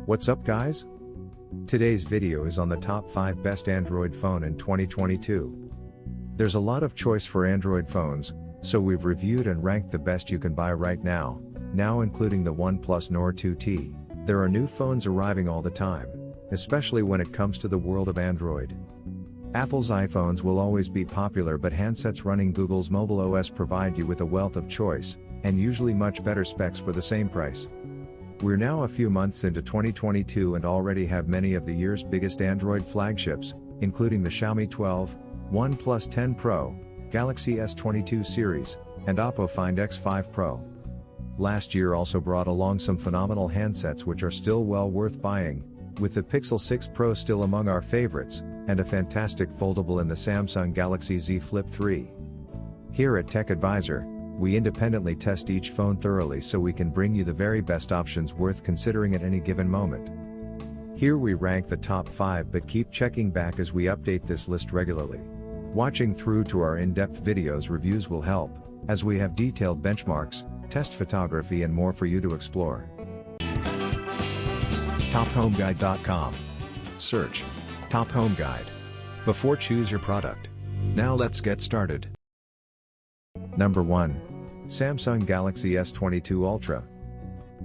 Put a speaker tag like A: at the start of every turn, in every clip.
A: What's up guys? Today's video is on the top 5 best Android phone in 2022. There's a lot of choice for Android phones, so we've reviewed and ranked the best you can buy right now including the OnePlus Nord 2T. There are new phones arriving all the time, especially when it comes to the world of Android. Apple's iPhones will always be popular, but handsets running Google's mobile OS provide you with a wealth of choice, and usually much better specs for the same price. We're now a few months into 2022 and already have many of the year's biggest Android flagships, including the Xiaomi 12, OnePlus 10 Pro, Galaxy S22 series, and Oppo Find X5 Pro. Last year also brought along some phenomenal handsets which are still well worth buying, with the Pixel 6 Pro still among our favorites, and a fantastic foldable in the Samsung Galaxy Z Flip 3. Here at Tech Advisor, we independently test each phone thoroughly so we can bring you the very best options worth considering at any given moment. Here we rank the top 5, but keep checking back as we update this list regularly. Watching through to our in-depth videos reviews will help, as we have detailed benchmarks, test photography and more for you to explore. TopHomeGuide.com. Search Top Home Guide before choose your product. Now let's get started. Number 1. Samsung Galaxy S22 Ultra.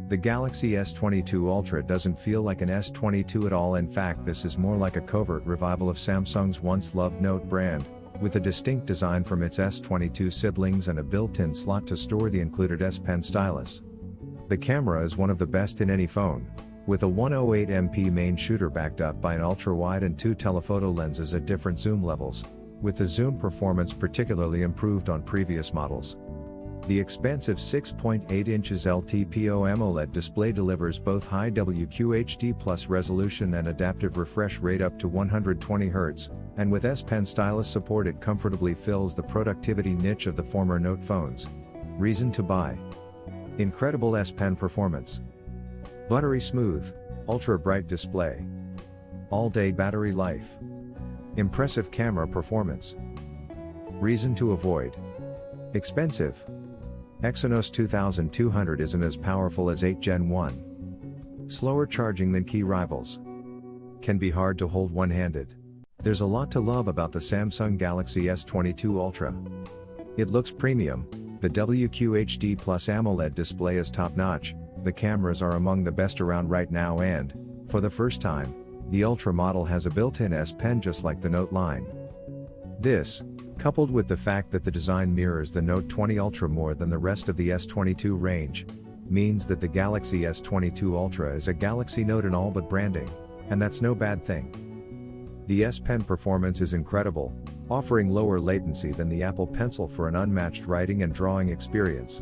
A: The Galaxy S22 Ultra doesn't feel like an S22 at all. In fact, this is more like a covert revival of Samsung's once-loved Note brand, with a distinct design from its S22 siblings and a built-in slot to store the included S Pen stylus. The camera is one of the best in any phone, with a 108MP main shooter backed up by an ultra-wide and 2 telephoto lenses at different zoom levels, with the zoom performance particularly improved on previous models. The expansive 6.8 inches LTPO AMOLED display delivers both high WQHD+ resolution and adaptive refresh rate up to 120Hz, and with S Pen stylus support it comfortably fills the productivity niche of the former Note phones. Reason to buy. Incredible S Pen performance. Buttery smooth, ultra bright display. All-day battery life. Impressive camera performance. Reason to avoid. Expensive. Exynos 2200 isn't as powerful as 8 Gen 1. Slower charging than key rivals. Can be hard to hold one-handed. There's a lot to love about the Samsung Galaxy S22 Ultra. It looks premium, the WQHD+ AMOLED display is top-notch, the cameras are among the best around right now, and, for the first time, the Ultra model has a built-in S Pen just like the Note line. This, coupled with the fact that the design mirrors the Note 20 Ultra more than the rest of the S22 range, means that the Galaxy S22 Ultra is a Galaxy Note in all but branding, and that's no bad thing. The S Pen performance is incredible, offering lower latency than the Apple Pencil for an unmatched writing and drawing experience.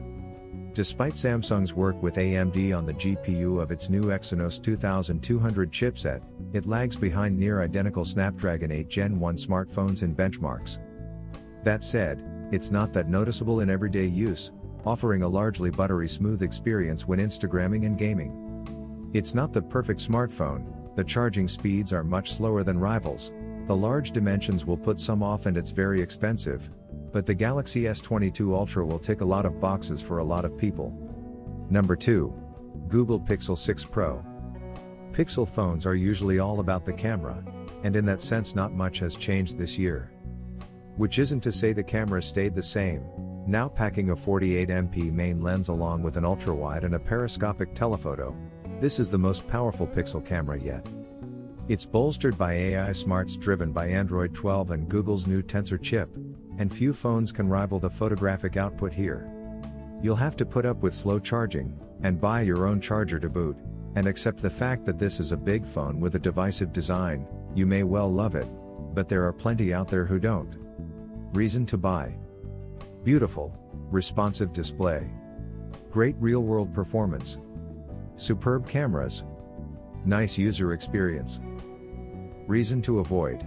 A: Despite Samsung's work with AMD on the GPU of its new Exynos 2200 chipset, it lags behind near-identical Snapdragon 8 Gen 1 smartphones in benchmarks. That said, it's not that noticeable in everyday use, offering a largely buttery smooth experience when Instagramming and gaming. It's not the perfect smartphone, the charging speeds are much slower than rivals, the large dimensions will put some off and it's very expensive, but the Galaxy S22 Ultra will tick a lot of boxes for a lot of people. Number 2. Google Pixel 6 Pro. Pixel phones are usually all about the camera, and in that sense not much has changed this year. Which isn't to say the camera stayed the same, now packing a 48MP main lens along with an ultra-wide and a periscopic telephoto. This is the most powerful Pixel camera yet. It's bolstered by AI smarts driven by Android 12 and Google's new Tensor chip, and few phones can rival the photographic output here. You'll have to put up with slow charging, and buy your own charger to boot, and accept the fact that this is a big phone with a divisive design. You may well love it, but there are plenty out there who don't. Reason to buy. Beautiful, responsive display. Great real-world performance. Superb cameras. Nice user experience. Reason to avoid.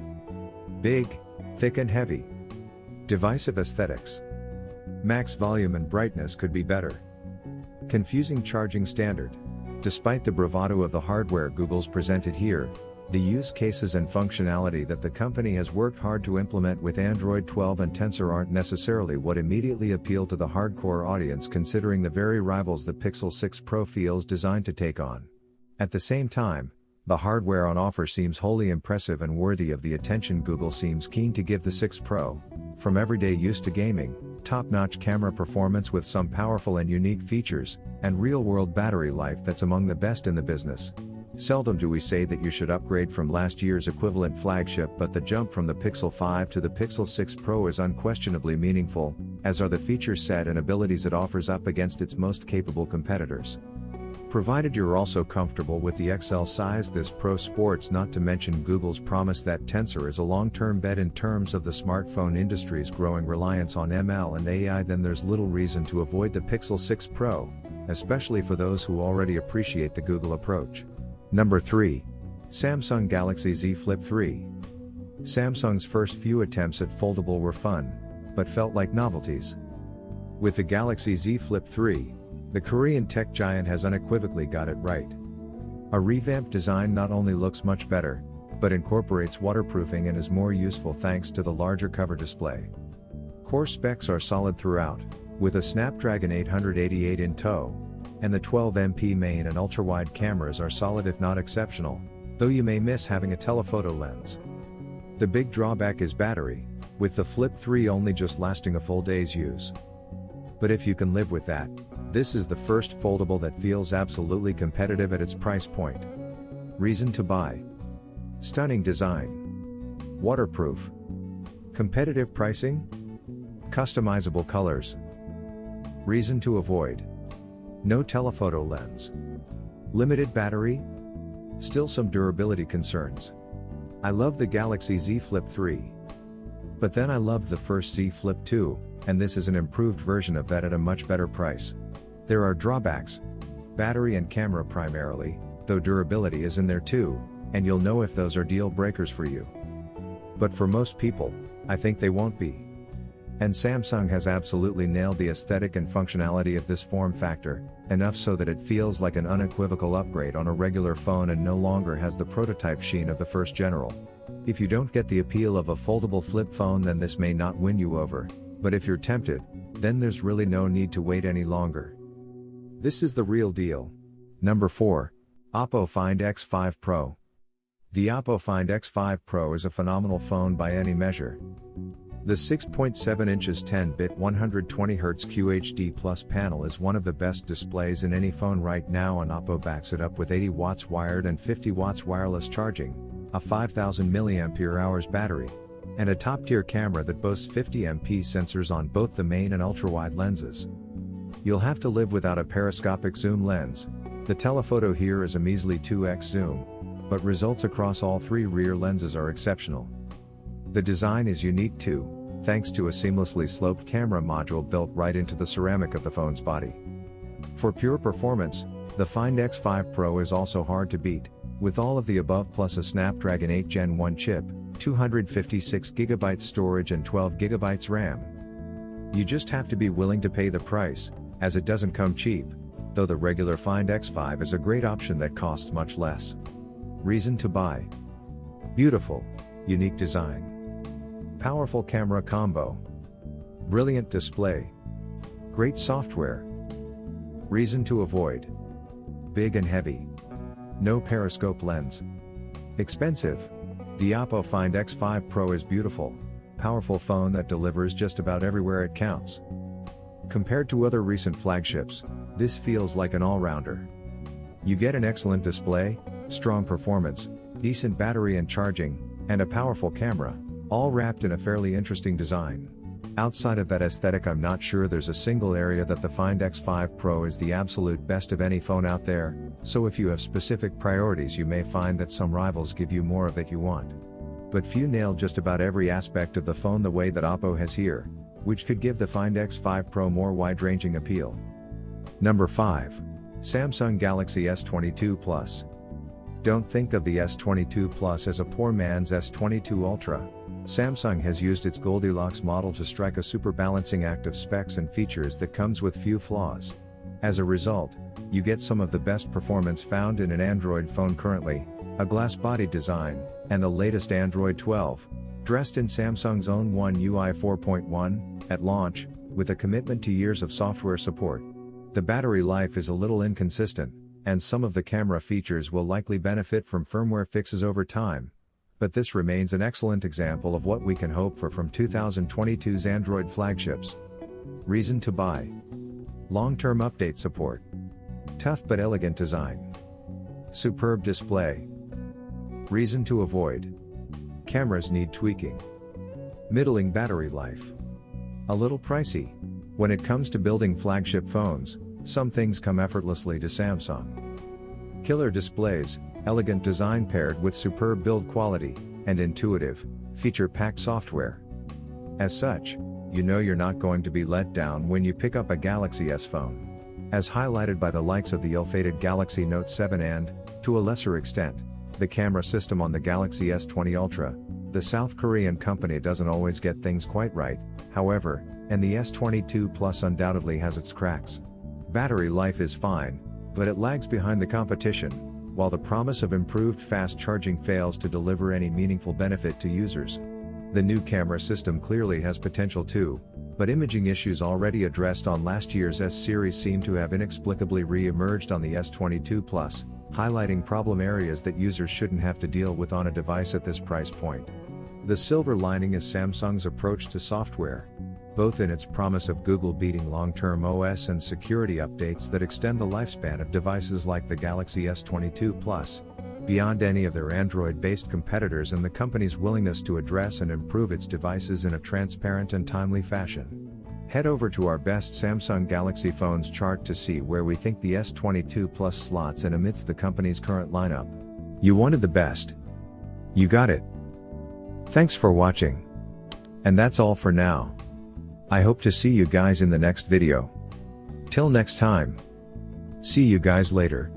A: Big, thick and heavy. Divisive aesthetics. Max volume and brightness could be better. Confusing charging standard. Despite the bravado of the hardware Google's presented here, the use cases and functionality that the company has worked hard to implement with Android 12 and Tensor aren't necessarily what immediately appeal to the hardcore audience, considering the very rivals the Pixel 6 Pro feels designed to take on. At the same time, the hardware on offer seems wholly impressive and worthy of the attention Google seems keen to give the 6 Pro. From everyday use to gaming, top-notch camera performance with some powerful and unique features, and real-world battery life that's among the best in the business. Seldom do we say that you should upgrade from last year's equivalent flagship, but the jump from the Pixel 5 to the Pixel 6 Pro is unquestionably meaningful, as are the feature set and abilities it offers up against its most capable competitors. Provided you're also comfortable with the XL size, this Pro sports, not to mention Google's promise that Tensor is a long-term bet in terms of the smartphone industry's growing reliance on ML and AI, then there's little reason to avoid the Pixel 6 Pro, especially for those who already appreciate the Google approach. Number 3. Samsung Galaxy Z Flip 3. Samsung's first few attempts at foldable were fun, but felt like novelties. With the Galaxy Z Flip 3, the Korean tech giant has unequivocally got it right. A revamped design not only looks much better, but incorporates waterproofing and is more useful thanks to the larger cover display. Core specs are solid throughout, with a Snapdragon 888 in tow, and the 12MP main and ultra-wide cameras are solid if not exceptional, though you may miss having a telephoto lens. The big drawback is battery, with the Flip 3 only just lasting a full day's use. But if you can live with that, this is the first foldable that feels absolutely competitive at its price point. Reason to buy: stunning design, waterproof, competitive pricing, customizable colors. Reason to avoid: no telephoto lens, limited battery, still some durability concerns. I love the Galaxy Z Flip 3. But then I loved the first Z Flip 2, and this is an improved version of that at a much better price. There are drawbacks: battery and camera primarily, though durability is in there too, and you'll know if those are deal breakers for you. But for most people, I think they won't be. And Samsung has absolutely nailed the aesthetic and functionality of this form factor, enough so that it feels like an unequivocal upgrade on a regular phone and no longer has the prototype sheen of the first general. If you don't get the appeal of a foldable flip phone, then this may not win you over, but if you're tempted, then there's really no need to wait any longer. This is the real deal. Number 4. Oppo Find X5 Pro. The Oppo Find X5 Pro is a phenomenal phone by any measure. The 6.7 inches 10-bit 120Hz QHD Plus panel is one of the best displays in any phone right now, and Oppo backs it up with 80 watts wired and 50 watts wireless charging, a 5000 mAh battery, and a top-tier camera that boasts 50MP sensors on both the main and ultra-wide lenses. You'll have to live without a periscopic zoom lens. The telephoto here is a measly 2x zoom, but results across all 3 rear lenses are exceptional. The design is unique too, thanks to a seamlessly sloped camera module built right into the ceramic of the phone's body. For pure performance, the Find X5 Pro is also hard to beat, with all of the above plus a Snapdragon 8 Gen 1 chip, 256GB storage and 12GB RAM. You just have to be willing to pay the price, as it doesn't come cheap, though the regular Find X5 is a great option that costs much less. Reason to buy: beautiful, unique design, powerful camera combo, brilliant display, great software. Reason to avoid: big and heavy, no periscope lens, expensive. The Oppo Find X5 Pro is beautiful, powerful phone that delivers just about everywhere it counts. Compared to other recent flagships, this feels like an all-rounder. You get an excellent display, strong performance, decent battery and charging, and a powerful camera, all wrapped in a fairly interesting design. Outside of that aesthetic, I'm not sure there's a single area that the Find X5 Pro is the absolute best of any phone out there, so if you have specific priorities you may find that some rivals give you more of that you want. But few nail just about every aspect of the phone the way that Oppo has here, which could give the Find X5 Pro more wide-ranging appeal. Number 5. Samsung Galaxy S22 Plus. Don't think of the S22 Plus as a poor man's S22 Ultra. Samsung has used its Goldilocks model to strike a super balancing act of specs and features that comes with few flaws. As a result, you get some of the best performance found in an Android phone currently, a glass body design, and the latest Android 12, dressed in Samsung's own One UI 4.1, at launch, with a commitment to years of software support. The battery life is a little inconsistent, and some of the camera features will likely benefit from firmware fixes over time. But this remains an excellent example of what we can hope for from 2022's Android flagships. Reason to buy. Long-term update support. Tough but elegant design. Superb display. Reason to avoid. Cameras need tweaking. Middling battery life. A little pricey. When it comes to building flagship phones, some things come effortlessly to Samsung. Killer displays, elegant design paired with superb build quality, and intuitive, feature-packed software. As such, you know you're not going to be let down when you pick up a Galaxy S phone. As highlighted by the likes of the ill-fated Galaxy Note 7 and, to a lesser extent, the camera system on the Galaxy S20 Ultra, the South Korean company doesn't always get things quite right, however, and the S22 Plus undoubtedly has its cracks. Battery life is fine, but it lags behind the competition, while the promise of improved fast charging fails to deliver any meaningful benefit to users. The new camera system clearly has potential too, but imaging issues already addressed on last year's S series seem to have inexplicably re-emerged on the S22 Plus, highlighting problem areas that users shouldn't have to deal with on a device at this price point. The silver lining is Samsung's approach to software, both in its promise of Google beating long-term OS and security updates that extend the lifespan of devices like the Galaxy S22 Plus, beyond any of their Android-based competitors, and the company's willingness to address and improve its devices in a transparent and timely fashion. Head over to our best Samsung Galaxy phones chart to see where we think the S22 Plus slots in amidst the company's current lineup. You wanted the best. You got it. Thanks for watching. And that's all for now. I hope to see you guys in the next video. Till next time. See you guys later.